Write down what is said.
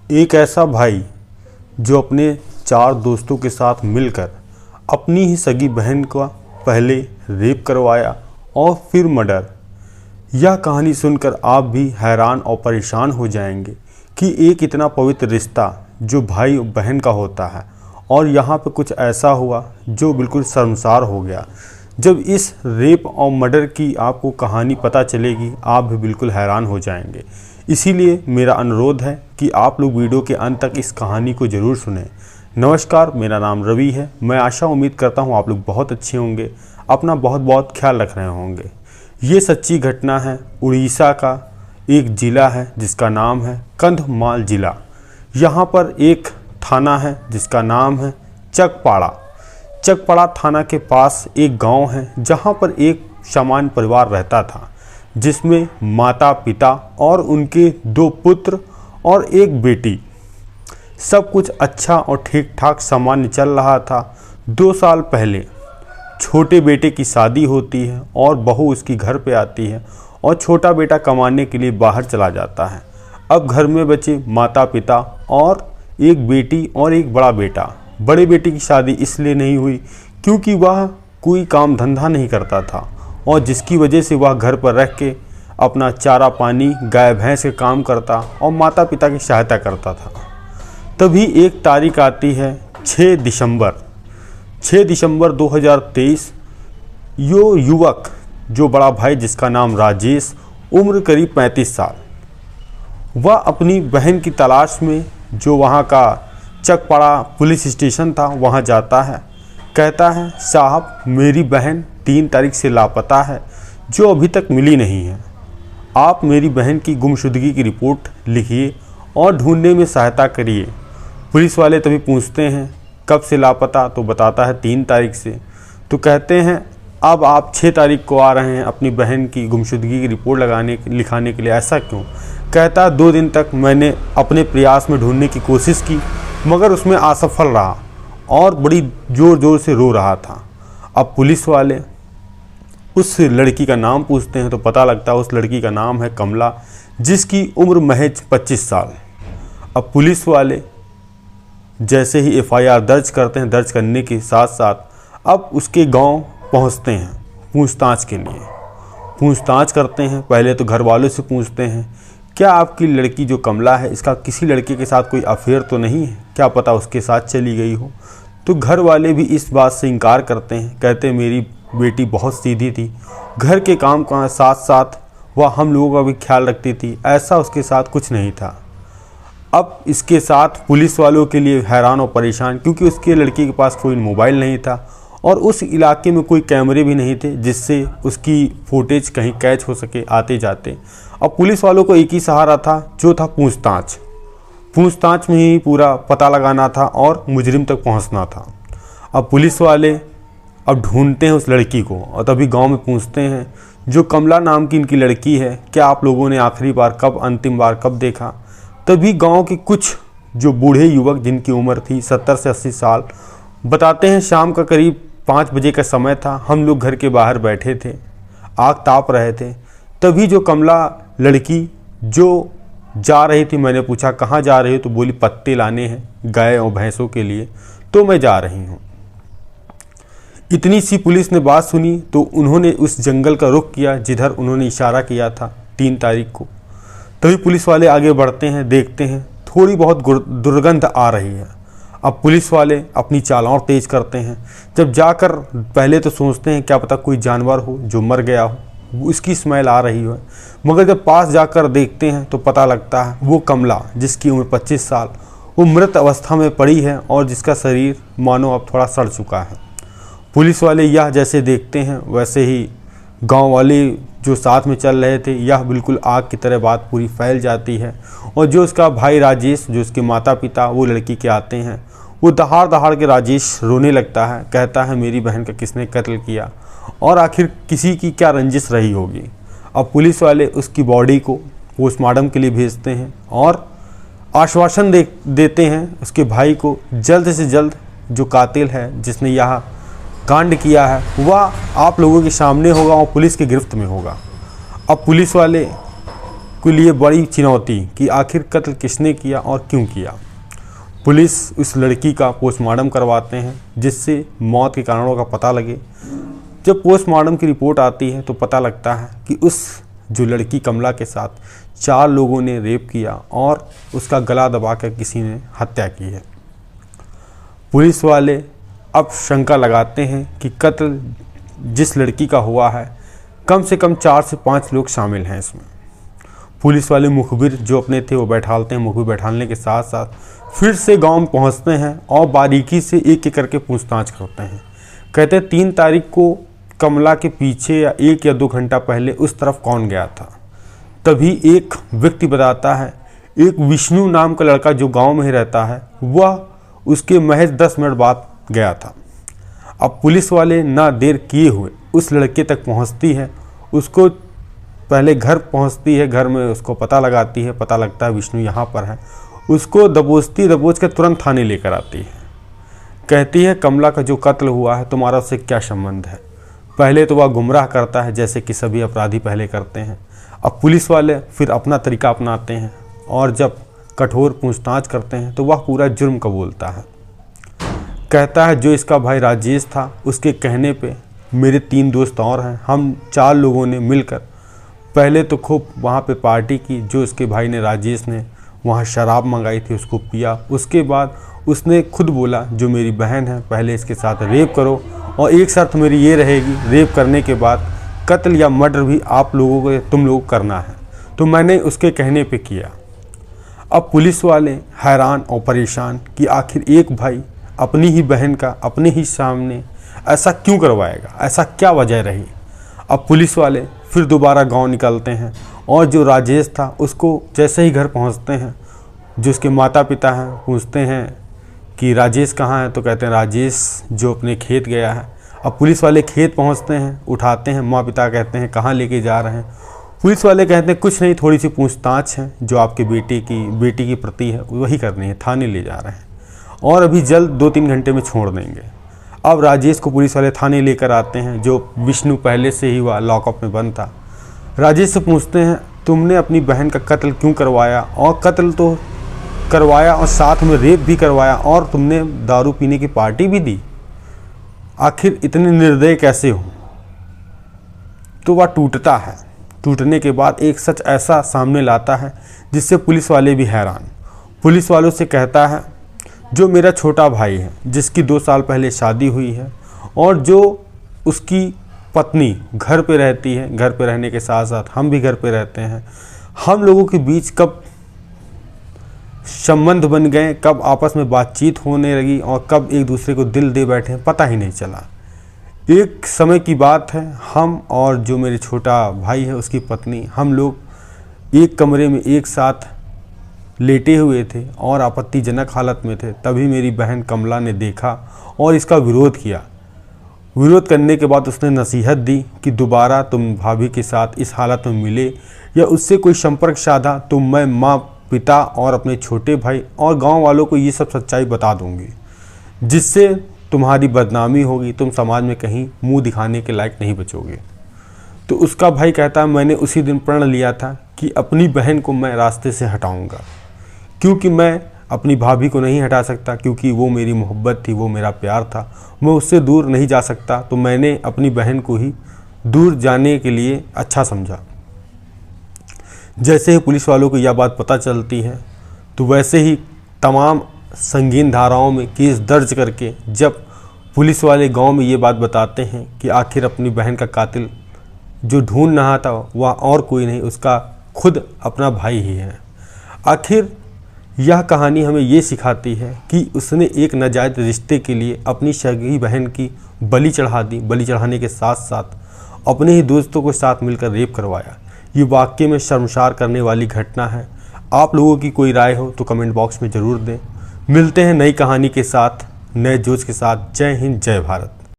एक ऐसा भाई जो अपने 4 दोस्तों के साथ मिलकर अपनी ही सगी बहन का पहले रेप करवाया और फिर मर्डर। यह कहानी सुनकर आप भी हैरान और परेशान हो जाएंगे कि एक इतना पवित्र रिश्ता जो भाई बहन का होता है और यहाँ पे कुछ ऐसा हुआ जो बिल्कुल शर्मसार हो गया। जब इस रेप और मर्डर की आपको कहानी पता चलेगी आप भी बिल्कुल हैरान हो जाएंगे। इसीलिए मेरा अनुरोध है कि आप लोग वीडियो के अंत तक इस कहानी को ज़रूर सुनें। नमस्कार, मेरा नाम रवि है। मैं आशा उम्मीद करता हूँ आप लोग बहुत अच्छे होंगे, अपना बहुत बहुत ख्याल रख रहे होंगे। ये सच्ची घटना है। उड़ीसा का एक ज़िला है जिसका नाम है कंधमाल ज़िला। यहाँ पर एक थाना है जिसका नाम है चकपाड़ा। चकपाड़ा थाना के पास एक गांव है जहाँ पर एक सामान्य परिवार रहता था जिसमें माता पिता और उनके 2 पुत्र और एक बेटी। सब कुछ अच्छा और ठीक ठाक सामान्य चल रहा था। 2 साल पहले छोटे बेटे की शादी होती है और बहू उसकी घर पे आती है और छोटा बेटा कमाने के लिए बाहर चला जाता है। अब घर में बचे माता पिता और एक बेटी और एक बड़ा बेटा। बड़े बेटे की शादी इसलिए नहीं हुई क्योंकि वह कोई काम धंधा नहीं करता था और जिसकी वजह से वह घर पर रह के अपना चारा पानी गाय भैंस के काम करता और माता पिता की सहायता करता था। तभी एक तारीख आती है 6 दिसंबर 2023। यो युवक जो बड़ा भाई जिसका नाम राजेश, उम्र करीब 35 साल, वह अपनी बहन की तलाश में जो वहाँ का चकपाड़ा पुलिस स्टेशन था वहाँ जाता है। कहता है साहब मेरी बहन 3 तारीख से लापता है जो अभी तक मिली नहीं है। आप मेरी बहन की गुमशुदगी की रिपोर्ट लिखिए और ढूंढने में सहायता करिए। पुलिस वाले तभी पूछते हैं कब से लापता, तो बताता है 3 तारीख से। तो कहते हैं अब आप 6 तारीख को आ रहे हैं अपनी बहन की गुमशुदगी की रिपोर्ट लिखाने के लिए, ऐसा क्यों? कहता है 2 दिन तक मैंने अपने प्रयास में ढूंढने की कोशिश की मगर उसमें असफल रहा और बड़ी ज़ोर ज़ोर से रो रहा था। अब पुलिस वाले उस लड़की का नाम पूछते हैं तो पता लगता है उस लड़की का नाम है कमला, जिसकी उम्र महज 25 साल। अब पुलिस वाले जैसे ही FIR दर्ज करते हैं, दर्ज करने के साथ साथ अब उसके गांव पहुंचते हैं पूछताछ के लिए। पूछताछ करते हैं, पहले तो घर वालों से पूछते हैं क्या आपकी लड़की जो कमला है इसका किसी लड़के के साथ कोई अफेयर तो नहीं है, क्या पता उसके साथ चली गई हो। तो घर वाले भी इस बात से इनकार करते हैं। कहते हैं मेरी बेटी बहुत सीधी थी, घर के काम का साथ साथ वह हम लोगों का भी ख्याल रखती थी, ऐसा उसके साथ कुछ नहीं था। अब इसके साथ पुलिस वालों के लिए हैरान और परेशान क्योंकि उसके लड़की के पास कोई मोबाइल नहीं था और उस इलाके में कोई कैमरे भी नहीं थे जिससे उसकी फुटेज कहीं कैच हो सके आते जाते। अब पुलिस वालों को एक ही सहारा था जो था पूछताछ में ही पूरा पता लगाना था और मुजरिम तक पहुंचना था। अब पुलिस वाले अब ढूंढते हैं उस लड़की को और तभी गांव में पूछते हैं जो कमला नाम की इनकी लड़की है, क्या आप लोगों ने आखिरी बार कब, अंतिम बार कब देखा? तभी गांव के कुछ जो बूढ़े युवक जिनकी उम्र थी 70 से 80 साल बताते हैं शाम का करीब 5 बजे का समय था, हम लोग घर के बाहर बैठे थे, आग ताप रहे थे। तभी जो कमला लड़की जो जा रही थी, मैंने पूछा कहाँ जा रही हो, तो बोली पत्ते लाने हैं गाय और भैंसों के लिए, तो मैं जा रही हूँ। इतनी सी पुलिस ने बात सुनी तो उन्होंने उस जंगल का रुख किया जिधर उन्होंने इशारा किया था 3 तारीख को। तभी पुलिस वाले आगे बढ़ते हैं, देखते हैं थोड़ी बहुत दुर्गंध आ रही है। अब पुलिस वाले अपनी चाल और तेज करते हैं। जब जाकर पहले तो सोचते हैं क्या पता कोई जानवर हो जो मर गया हो, उसकी स्मेल आ रही है, मगर जब पास जाकर देखते हैं तो पता लगता है वो कमला जिसकी उम्र 25 साल वो मृत अवस्था में पड़ी है और जिसका शरीर मानो अब थोड़ा सड़ चुका है। पुलिस वाले यह जैसे देखते हैं वैसे ही गांव वाले जो साथ में चल रहे थे, यह बिल्कुल आग की तरह बात पूरी फैल जाती है और जो उसका भाई राजेश, जो उसके माता पिता वो लड़की के आते हैं, वो दहाड़ के राजेश रोने लगता है। कहता है मेरी बहन का किसने कत्ल किया और आखिर किसी की क्या रंजिश रही होगी। अब पुलिस वाले उसकी बॉडी को पोस्टमार्टम के लिए भेजते हैं और आश्वासन देते हैं उसके भाई को जल्द से जल्द जो कातिल है जिसने यह कांड किया है वह आप लोगों के सामने होगा और पुलिस की गिरफ्त में होगा। अब पुलिस वाले के लिए बड़ी चुनौती कि आखिर कत्ल किसने किया और क्यों किया। पुलिस उस लड़की का पोस्टमार्टम करवाते हैं जिससे मौत के कारणों का पता लगे। जब पोस्टमार्टम की रिपोर्ट आती है तो पता लगता है कि उस जो लड़की कमला के साथ 4 लोगों ने रेप किया और उसका गला दबाकर किसी ने हत्या की है। पुलिस वाले अब शंका लगाते हैं कि कत्ल जिस लड़की का हुआ है कम से कम 4 से 5 लोग शामिल हैं इसमें। पुलिस वाले मुखबिर जो अपने थे वो बैठालते हैं। मुखबिर बैठालने के साथ साथ फिर से गांव में पहुंचते हैं और बारीकी से एक एक करके पूछताछ करते हैं। कहते हैं 3 तारीख को कमला के पीछे या 1 या 2 घंटा पहले उस तरफ कौन गया था। तभी एक व्यक्ति बताता है एक विष्णु नाम का लड़का जो गांव में ही रहता है वह उसके महज 10 मिनट बाद गया था। अब पुलिस वाले ना देर किए हुए उस लड़के तक पहुंचती है। उसको पहले घर पहुंचती है, घर में उसको पता लगाती है। पता लगता है विष्णु यहाँ पर है। उसको दबोच कर तुरंत थाने लेकर आती है। कहती है कमला का जो कत्ल हुआ है तुम्हारा उससे क्या संबंध है। पहले तो वह गुमराह करता है जैसे कि सभी अपराधी पहले करते हैं। अब पुलिस वाले फिर अपना तरीका अपनाते हैं और जब कठोर पूछताछ करते हैं तो वह पूरा जुर्म कबूलता है। कहता है जो इसका भाई राजेश था उसके कहने पे मेरे 3 दोस्त और हैं, हम 4 लोगों ने मिलकर पहले तो खूब वहाँ पे पार्टी की। जो इसके भाई ने राजेश ने वहाँ शराब मंगाई थी उसको पिया। उसके बाद उसने खुद बोला जो मेरी बहन है पहले इसके साथ रेप करो और एक शर्त मेरी ये रहेगी रेप करने के बाद कत्ल या मर्डर भी आप लोगों को तुम लोग करना है। तो मैंने उसके कहने पे किया। अब पुलिस वाले हैरान और परेशान कि आखिर एक भाई अपनी ही बहन का अपने ही सामने ऐसा क्यों करवाएगा, ऐसा क्या वजह रही। अब पुलिस वाले फिर दोबारा गांव निकलते हैं और जो राजेश था उसको जैसे ही घर पहुंचते हैं जो उसके माता पिता हैं पूछते हैं कि राजेश कहाँ है। तो कहते हैं राजेश जो अपने खेत गया है। अब पुलिस वाले खेत पहुंचते हैं, उठाते हैं। माँ पिता कहते हैं कहाँ लेके जा रहे हैं। पुलिस वाले कहते हैं कुछ नहीं, थोड़ी सी पूछताछ है जो आपके बेटी की प्रति है वही करनी है, थाने ले जा रहे हैं और अभी जल्द 2-3 घंटे में छोड़ देंगे। अब राजेश को पुलिस वाले थाने लेकर आते हैं। जो विष्णु पहले से ही वह लॉकअप में बंद था। राजेश से पूछते हैं तुमने अपनी बहन का कत्ल क्यों करवाया, और कत्ल तो करवाया और साथ में रेप भी करवाया और तुमने दारू पीने की पार्टी भी दी, आखिर इतने निर्दयी कैसे हो। तो वह टूटता है। टूटने के बाद एक सच ऐसा सामने लाता है जिससे पुलिस वाले भी हैरान। पुलिस वालों से कहता है जो मेरा छोटा भाई है जिसकी 2 साल पहले शादी हुई है और जो उसकी पत्नी घर पे रहती है, घर पे रहने के साथ साथ हम भी घर पे रहते हैं, हम लोगों के बीच कब संबंध बन गए, कब आपस में बातचीत होने लगी और कब एक दूसरे को दिल दे बैठे पता ही नहीं चला। एक समय की बात है, हम और जो मेरे छोटा भाई है उसकी पत्नी, हम लोग एक कमरे में एक साथ लेटे हुए थे और आपत्तिजनक हालत में थे। तभी मेरी बहन कमला ने देखा और इसका विरोध किया। विरोध करने के बाद उसने नसीहत दी कि दोबारा तुम भाभी के साथ इस हालत में मिले या उससे कोई संपर्क साधा तो मैं माँ पिता और अपने छोटे भाई और गांव वालों को ये सब सच्चाई बता दूंगी, जिससे तुम्हारी बदनामी होगी, तुम समाज में कहीं मुंह दिखाने के लायक नहीं बचोगे। तो उसका भाई कहता है मैंने उसी दिन प्रण लिया था कि अपनी बहन को मैं रास्ते से हटाऊंगा, क्योंकि मैं अपनी भाभी को नहीं हटा सकता, क्योंकि वो मेरी मोहब्बत थी, वो मेरा प्यार था, मैं उससे दूर नहीं जा सकता। तो मैंने अपनी बहन को ही दूर जाने के लिए अच्छा समझा। जैसे ही पुलिस वालों को यह बात पता चलती है तो वैसे ही तमाम संगीन धाराओं में केस दर्ज करके जब पुलिस वाले गांव में ये बात बताते हैं कि आखिर अपनी बहन का कातिल जो ढूंढ रहा था वह और कोई नहीं, उसका खुद अपना भाई ही है। आखिर यह कहानी हमें ये सिखाती है कि उसने एक नाजायज़ रिश्ते के लिए अपनी सगी बहन की बलि चढ़ा दी। बलि चढ़ाने के साथ साथ अपने ही दोस्तों के साथ मिलकर रेप करवाया। ये वाकई में शर्मसार करने वाली घटना है। आप लोगों की कोई राय हो तो कमेंट बॉक्स में ज़रूर दें। मिलते हैं नई कहानी के साथ, नए जोश के साथ। जय हिंद, जय भारत।